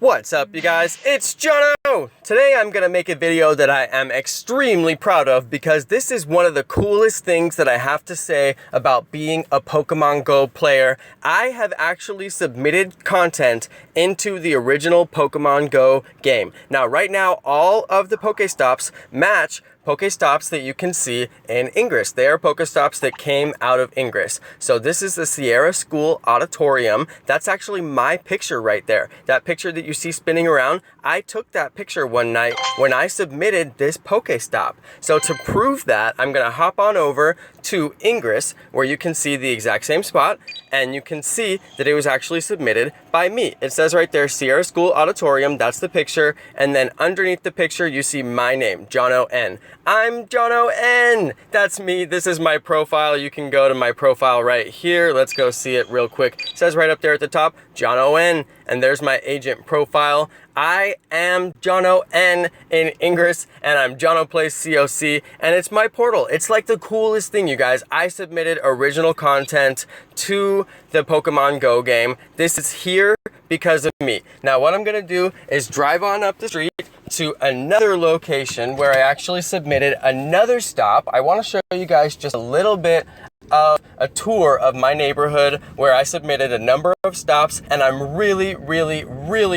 What's up, you guys? It's Jonno! Today I'm gonna make a video that I am extremely proud of because this is one of the coolest things that I have to say about being a Pokemon GO player. I have actually submitted content into the original Pokemon GO game. Now, right now, all of the Pokéstops match Pokéstops that you can see in Ingress. They are Pokéstops that came out of Ingress. So this is the Sierra School Auditorium. That's actually my picture right there. That picture that you see spinning around, I took that picture one night when I submitted this Pokéstop. So to prove that, I'm gonna hop on over to Ingress where you can see the exact same spot and you can see that it was actually submitted by me. It says right there, Sierra School Auditorium, that's the picture, and then underneath the picture you see my name, Jonno N. I'm Jonno N! That's me, this is my profile. You can go to my profile right here. Let's go see it real quick. It says right up there at the top, Jonno N, and there's my agent profile. I am Jonno N in Ingress, and I'm Jonno Plays COC, and it's my portal. It's like the coolest thing, you guys. I submitted original content to the Pokemon GO game. This is here because of me. Now, what I'm gonna do is drive on up the street to another location where I actually submitted another stop. I want to show you guys just a little bit of a tour of my neighborhood where I submitted a number of stops, and I'm really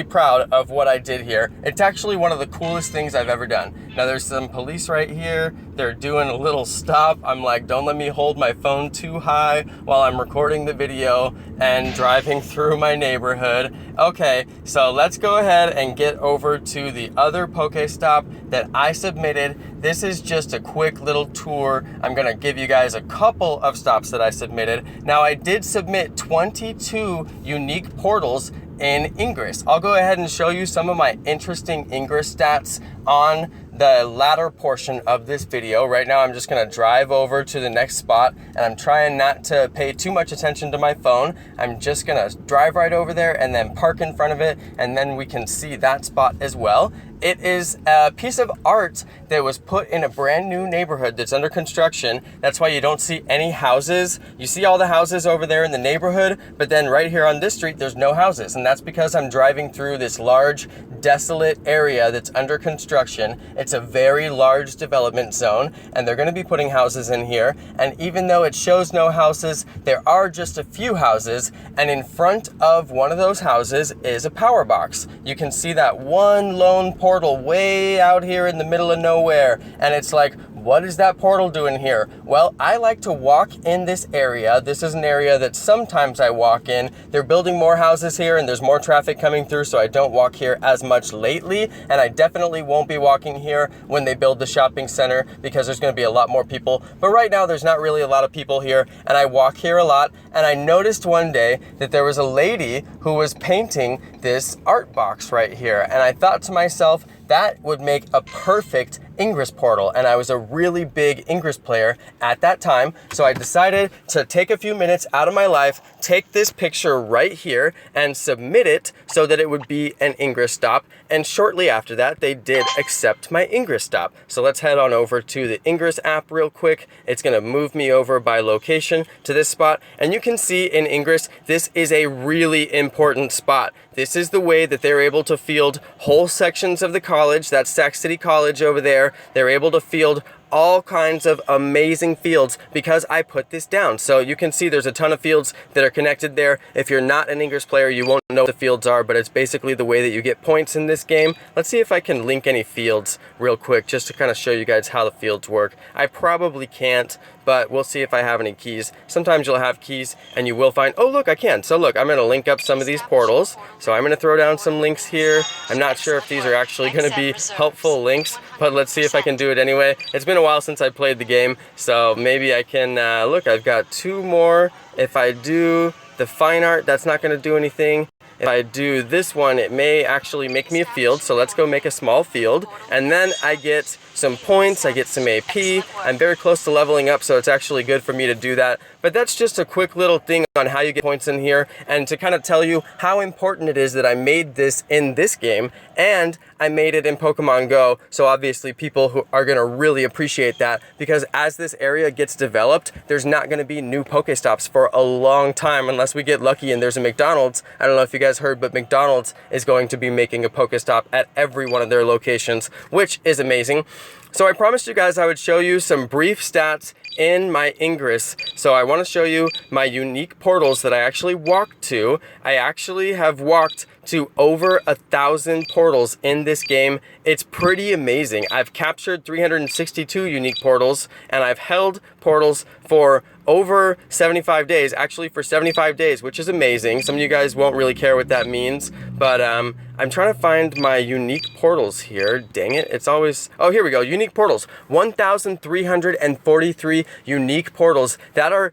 proud of what I did here. It's actually one of the coolest things I've ever done. Now there's some police right here. They're doing a little stop. I'm like, don't let me hold my phone too high while I'm recording the video and driving through my neighborhood. Okay, so let's go ahead and get over to the other Pokéstop that I submitted. This is just a quick little tour. I'm gonna give you guys a couple of stops that I submitted. Now, I did submit 22 unique portals in Ingress. I'll go ahead and show you some of my interesting Ingress stats on the latter portion of this video. Right now, I'm just gonna drive over to the next spot, and I'm trying not to pay too much attention to my phone. I'm just gonna drive right over there and then park in front of it, and then we can see that spot as well. It is a piece of art that was put in a brand new neighborhood that's under construction. That's why you don't see any houses. You see all the houses over there in the neighborhood, but then right here on this street, there's no houses. And that's because I'm driving through this large, desolate area that's under construction. It's a very large development zone, and they're gonna be putting houses in here. And even though it shows no houses, there are just a few houses, and in front of one of those houses is a power box. You can see that one lone portal way out here in the middle of nowhere, and it's like, what is that portal doing here? Well, I like to walk in this area. This is an area that sometimes I walk in. They're building more houses here and there's more traffic coming through, so I don't walk here as much lately, and I definitely won't be walking here when they build the shopping center because there's gonna be a lot more people. But right now there's not really a lot of people here, and I walk here a lot, and I noticed one day that there was a lady who was painting this art box right here, and I thought to myself, that would make a perfect Ingress portal, and I was a really big Ingress player at that time, so I decided to take a few minutes out of my life, take this picture right here, and submit it so that it would be an Ingress stop, and shortly after that, they did accept my Ingress stop. So let's head on over to the Ingress app real quick. It's gonna move me over by location to this spot, and you can see in Ingress, this is a really important spot. This is the way that they're able to field whole sections of the college. That's Sac City College over there. They're able to field all kinds of amazing fields because I put this down. So you can see there's a ton of fields that are connected there. If you're not an Ingress player, you won't know what the fields are, but it's basically the way that you get points in this game. Let's see if I can link any fields real quick just to kind of show you guys how the fields work. I probably can't, but we'll see if I have any keys. Sometimes you'll have keys and you will find, oh look, I can. So look, I'm gonna link up some of these portals. So I'm gonna throw down some links here. I'm not sure if these are actually gonna be helpful links, but let's see if I can do it anyway. It's been a while since I played the game, so maybe I can, look, I've got 2 more. If I do the fine art, that's not gonna do anything. If I do this one, it may actually make me a field, so let's go make a small field, and then I get some points, I get some AP. I'm very close to leveling up, so it's actually good for me to do that. But that's just a quick little thing on how you get points in here, and to kind of tell you how important it is that I made this in this game and I made it in Pokemon Go. So obviously people who are going to really appreciate that, because as this area gets developed, there's not going to be new Pokéstops for a long time unless we get lucky and there's a McDonald's. I don't know if you guys heard, but McDonald's is going to be making a Pokéstop at every one of their locations, which is amazing. So I promised you guys I would show you some brief stats in my Ingress. So I want to show you my unique portals that I actually walked to. I actually have walked to over 1,000 portals in this game. It's pretty amazing. I've captured 362 unique portals, and I've held portals for over 75 days, actually for 75 days, which is amazing. Some of you guys won't really care what that means, but I'm trying to find my unique portals here. Dang it, it's always, oh, here we go, unique portals. 1,343 unique portals that are,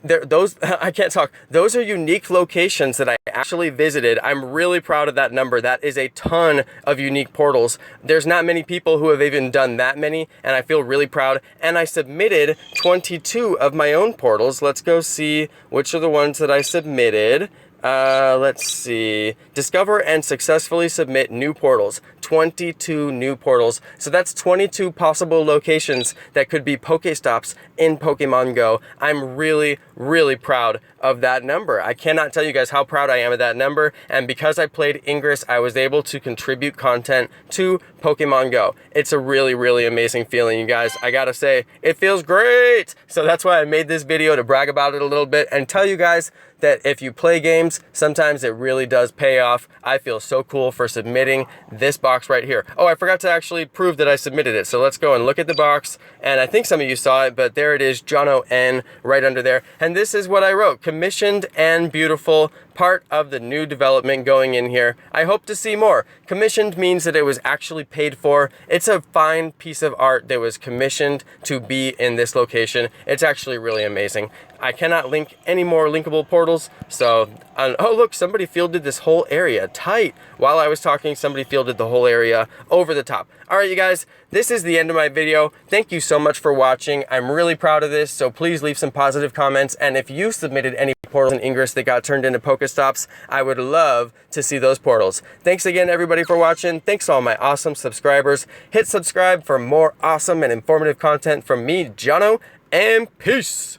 those, I can't talk. Those are unique locations that I actually visited. I'm really proud of that number. That is a ton of unique portals. There's not many people who have even done that many, and I feel really proud. And I submitted 22 of my own portals. Let's go see which are the ones that I submitted. Let's see. Discover and successfully submit new portals. 22 new portals. So that's 22 possible locations that could be Pokéstops in Pokemon Go. I'm really, really proud of that number. I cannot tell you guys how proud I am of that number. And because I played Ingress, I was able to contribute content to Pokemon Go. It's a really, really amazing feeling, you guys. I gotta say, it feels great. So that's why I made this video, to brag about it a little bit and tell you guys that if you play games, sometimes it really does pay off. I feel so cool for submitting this box right here. Oh, I forgot to actually prove that I submitted it. So let's go and look at the box. And I think some of you saw it, but there it is, Jonno N right under there. And this is what I wrote: commissioned and beautiful, part of the new development going in here. I hope to see more. Commissioned means that it was actually paid for. It's a fine piece of art that was commissioned to be in this location. It's actually really amazing. I cannot link any more linkable portals, so, oh look, somebody fielded this whole area, tight. While I was talking, somebody fielded the whole area over the top. All right, you guys, this is the end of my video. Thank you so much for watching. I'm really proud of this, so please leave some positive comments, and if you submitted any portals in Ingress that got turned into Pokéstops, I would love to see those portals. Thanks again, everybody, for watching. Thanks to all my awesome subscribers. Hit subscribe for more awesome and informative content from me, Jonno, and peace!